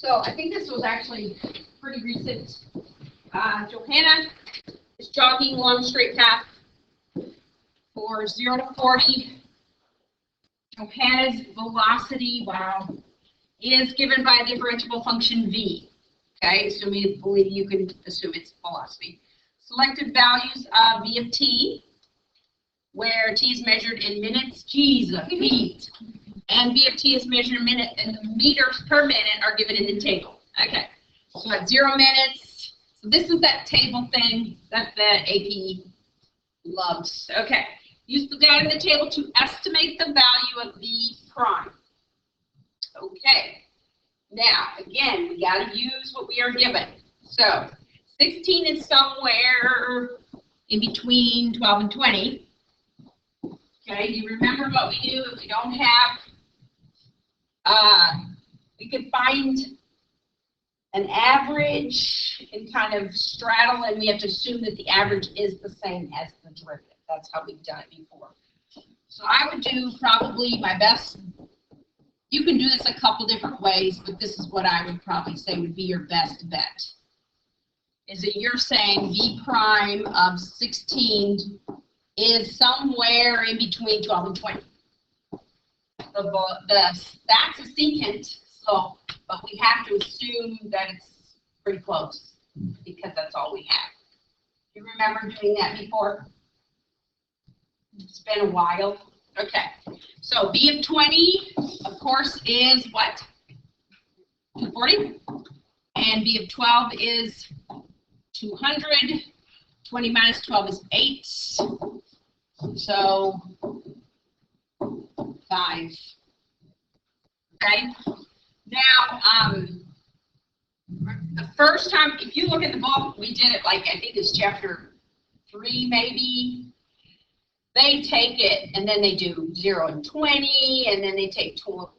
So I think this was actually pretty recent. Johanna is jogging along a straight path for 0 to 40. Johanna's velocity, wow, is given by the differentiable function v. Okay, so we believe you can assume it's velocity. Selected values of v of t, where t is measured in minutes, g's of feet, and v of t is measured in minute, and the meters per minute are given in the table. Okay, so at 0 minutes, so this is that table thing that the AP loves. Okay, use the data in the table to estimate the value of v prime. Okay, now again, we got to use what we are given. So 16 is somewhere in between 12 and 20. Okay, you remember what we do if we don't have, we could find an average and kind of straddle, and we have to assume that the average is the same as the derivative. That's how we've done it before. So I would do probably my best. You can do this a couple different ways, but this is what I would probably say would be your best bet. Is that you're saying v prime of 16 is somewhere in between 12 and 20. That's a secant, so, but we have to assume that it's pretty close because that's all we have. You remember doing that before? It's been a while. Okay, so v of 20, of course, is what? 240. And v of 12 is 200. 20 minus 12 is 8. So 5. Okay. Now, the first time, if you look at the book, we did it like, I think it's chapter 3 maybe. They take it and then they do 0 and 20, and then they take 12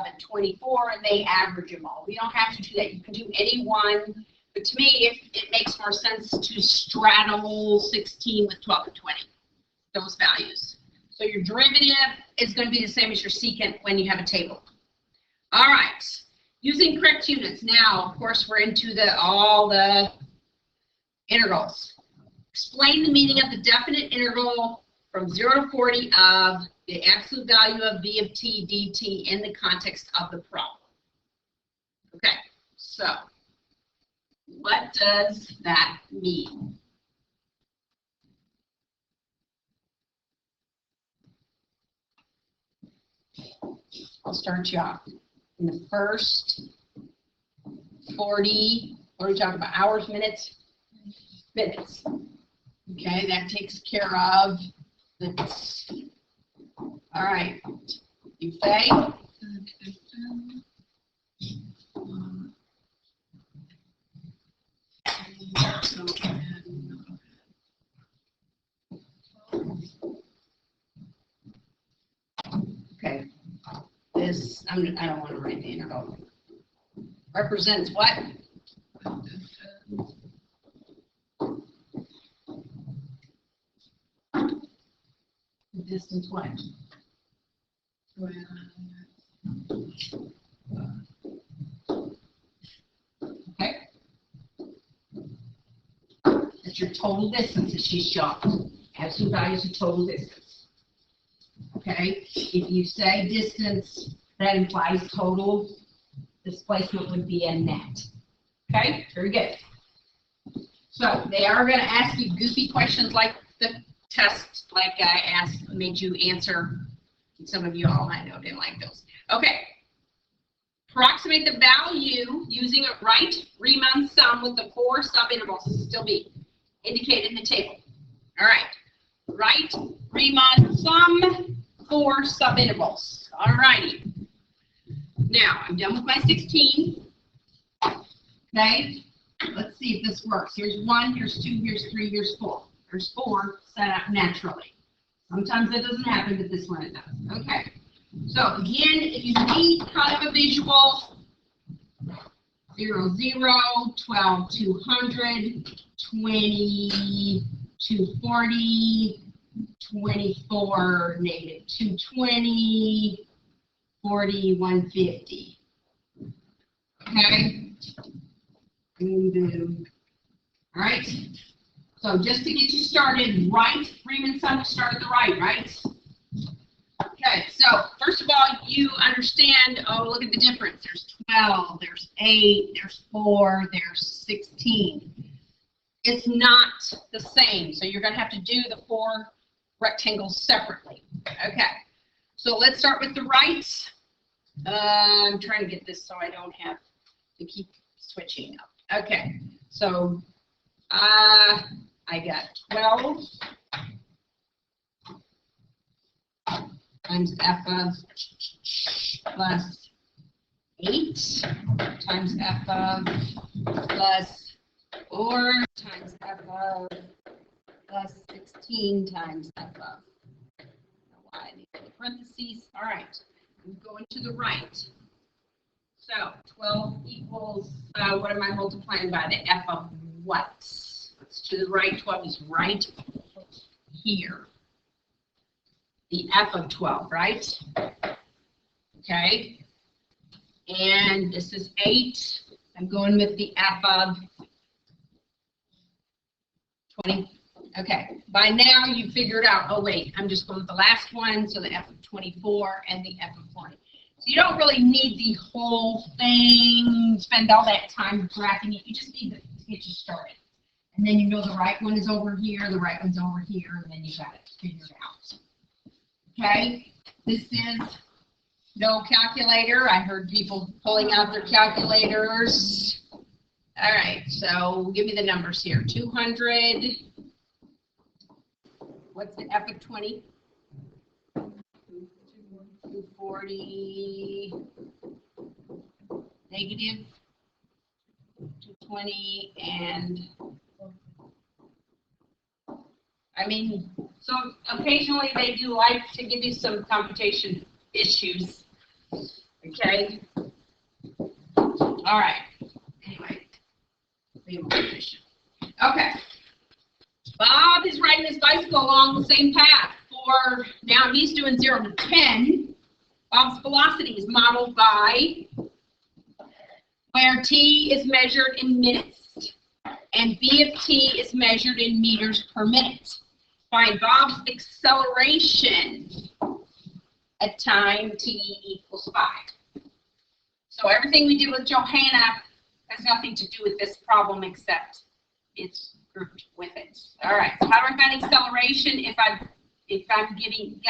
and 24, and they average them all. We don't have to do that. You can do any one, but to me, it makes more sense to straddle 16 with 12 and 20, those values. So your derivative is going to be the same as your secant when you have a table. All right, using correct units. Now, of course, we're into all the integrals. Explain the meaning of the definite integral from 0 to 40 of the absolute value of v of t dt in the context of the problem. Okay, so what does that mean? I'll start you off. In the first 40, what are we talking about? Hours, minutes? Minutes. Okay, that takes care of this. All right. You say? Okay. This, I don't want to write the integral. Represents what? Distance what? Okay. That's your total distance that she's shown. Absolute values of total distance. Okay. If you say distance, that implies total displacement would be a net. Okay. Very good. So they are going to ask you goofy questions like the test, like I made you answer. Some of you all I know didn't like those. Okay. Approximate the value using a right Riemann sum with the 4 subintervals. This is still B, indicated in the table. All right. Right Riemann sum, 4 subintervals. All righty. Now I'm done with my 16. Okay. Let's see if this works. Here's 1, here's 2, here's 3, here's 4. There's 4 set up naturally. Sometimes that doesn't happen, but this one it does. Okay. So again, if you need kind of a visual, 0, 0, 12, 200, 20, 240, 24, negative 220, 40, 150. Okay. Boom, boom. All right. So just to get you started, right, Freeman Son start at the right? Okay, so first of all, you understand, oh, look at the difference. There's 12, there's 8, there's 4, there's 16. It's not the same, so you're going to have to do the 4 rectangles separately. Okay, so let's start with the right. I'm trying to get this so I don't have to keep switching up. Okay, so I got 12 times f of plus 8 times f of plus 4 times f of plus 16 times f of. I don't know why I need the parentheses. All right, I'm going to the right. So 12 equals, what am I multiplying by? The f of what? It's to the right. 12 is right here. The f of 12, right? Okay. And this is 8. I'm going with the f of 20. Okay. By now you figured out, oh wait, I'm just going with the last one, so the f of 24 and the f of 40. So you don't really need the whole thing, spend all that time graphing it. You just need to get you started. And then you know the right one is over here, the right one's over here, and then you got it figured out. Okay, this is no calculator. I heard people pulling out their calculators. All right, so give me the numbers here. 200. What's the f of 20? 240. Negative 220 and I mean, so occasionally they do like to give you some computation issues. Okay. All right. Anyway, be more efficient. Okay. Bob is riding his bicycle along the same path. For now, he's doing 0 to 10. Bob's velocity is modeled by where t is measured in minutes and v of t is measured in meters per minute. Find Bob's acceleration at time t equals 5. So everything we did with Johanna has nothing to do with this problem except it's grouped with it. All right. So how do I find acceleration if I'm given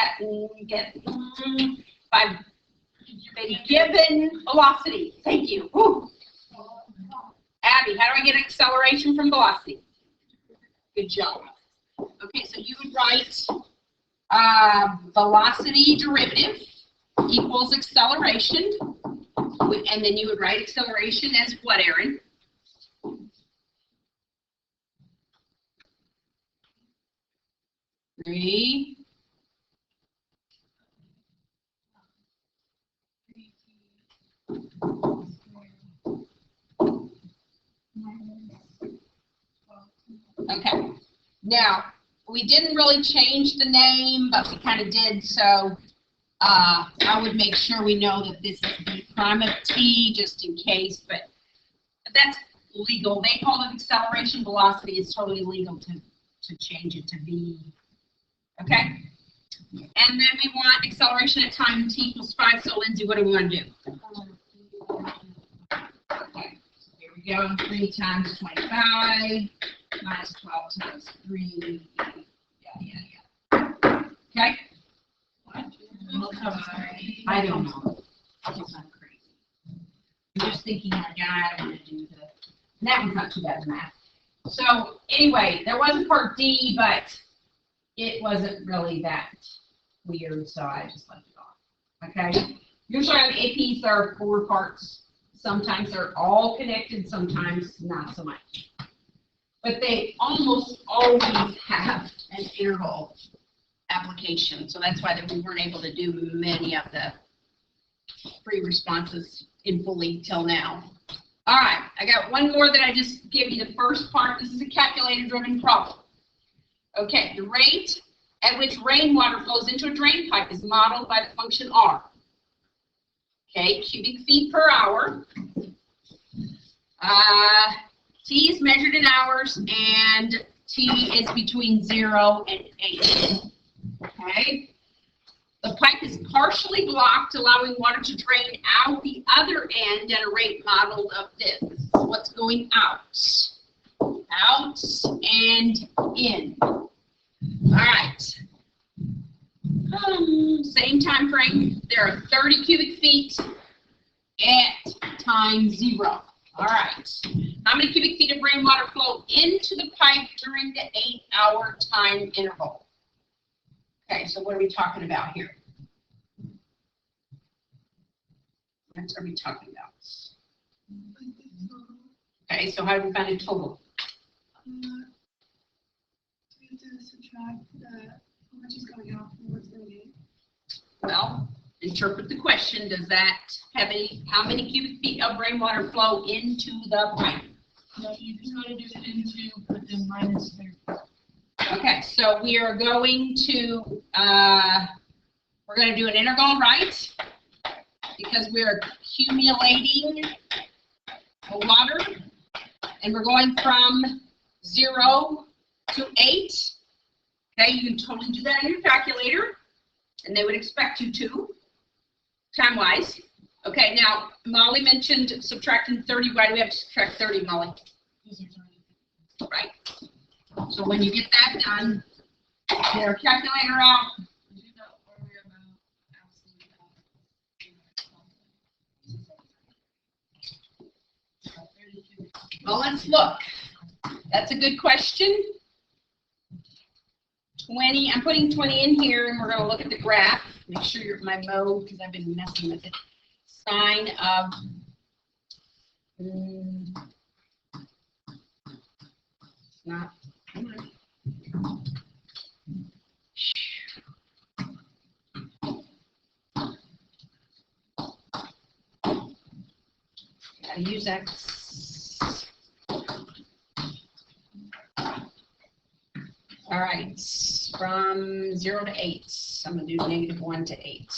velocity? Thank you. Woo. Abby, how do I get acceleration from velocity? Good job. Okay, so you would write velocity derivative equals acceleration, and then you would write acceleration as what, Aaron? Three. Okay. Now, we didn't really change the name, but we kind of did, so I would make sure we know that this is v prime of t, just in case, but that's legal. They call it acceleration velocity. It's totally legal to change it to v. Okay? And then we want acceleration at time t equals 5, so Lindsay, what do we want to do? Okay, so here we go, 3 times 25. Minus 12 times 3, yeah. Okay? I don't know. I'm crazy. I'm just thinking, like, I don't want to do the, that one's not too bad in math. So, anyway, there was a part D, but it wasn't really that weird, so I just left it off. Okay? Usually on APs, there are 4 parts. Sometimes they're all connected, sometimes not so much. But they almost always have an interval application. So that's why we weren't able to do many of the free responses in fully till now. All right, I got one more that I just gave you the first part. This is a calculator-driven problem. Okay, the rate at which rainwater flows into a drain pipe is modeled by the function R. Okay, cubic feet per hour. T is measured in hours, and T is between 0 and 8. Okay? The pipe is partially blocked, allowing water to drain out the other end at a rate modeled of this. This is what's going out. Out and in. All right. Same time frame. There are 30 cubic feet at time 0. All right. How many cubic feet of rainwater flow into the pipe during the 8-hour time interval? Okay, so what are we talking about here? What are we talking about? Okay, so how do we find a total? We have to subtract how much is going out from what's going in. Well, interpret the question. Does that have how many cubic feet of rainwater flow into the pipe? No, you just got to do it into, but then minus 30. Okay, so we are going to, we're going to do an integral, right? Because we're accumulating the water, and we're going from 0 to 8. Okay, you can totally do that in your calculator, and they would expect you to, time-wise. Okay, now, Molly mentioned subtracting 30. Why do we have to subtract 30, Molly? Right. So when you get that done, get our calculator out. Well, let's look. That's a good question. 20, I'm putting 20 in here, and we're going to look at the graph. Make sure you're my mode, because I've been messing with it. Sine of not. Gotta use X. All right, from 0 to 8. I'm gonna do -1 to 8.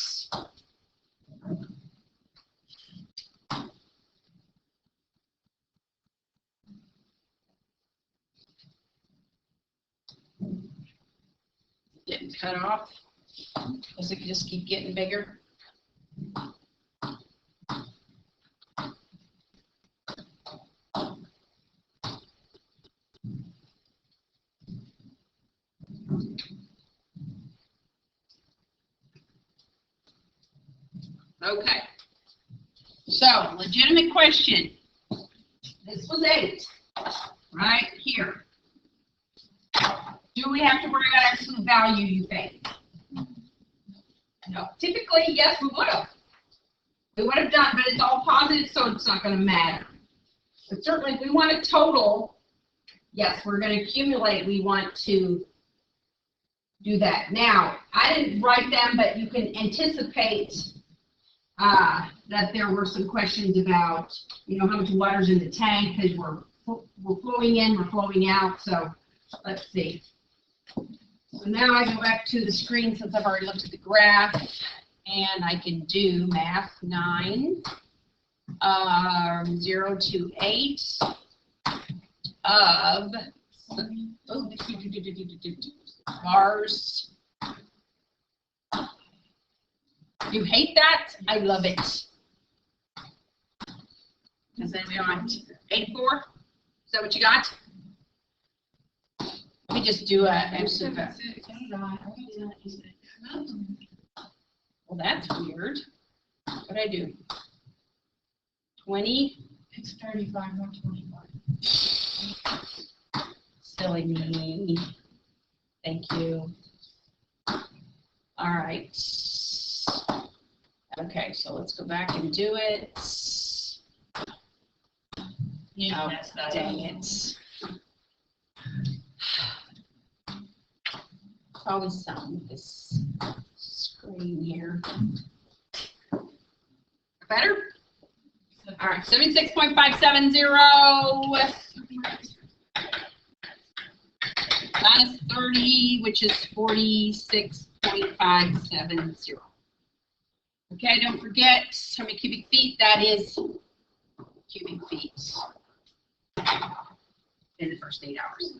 Getting cut off. Does it just keep getting bigger? Okay. So, legitimate question. This was 8, right here. Do we have to worry about absolute value, you think? No. Typically, yes, we would have. We would have done, but it's all positive, so it's not going to matter. But certainly, if we want a total, yes, we're going to accumulate. We want to do that. Now, I didn't write them, but you can anticipate that there were some questions about, how much water's in the tank, because we're flowing in, we're flowing out. So let's see. So now I go back to the screen since I've already looked at the graph, and I can do math 9, 0 to 8 of bars. You hate that? I love it. Does anybody want 84? Is that what you got? Let me just do a absolute value. Well, that's weird. What did I do? 20? It's 35, not 25. Silly me. Thank you. All right. Okay, so let's go back and do it. Yeah, Oh, dang it. Always something with this screen here. Better? All right, 76.570 minus 30, which is 46.570. Okay, don't forget how many cubic feet that is. Cubic feet. in the first 8 hours.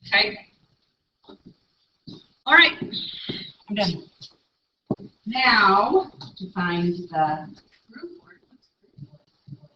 Okay? All right, I'm done. Now, to find the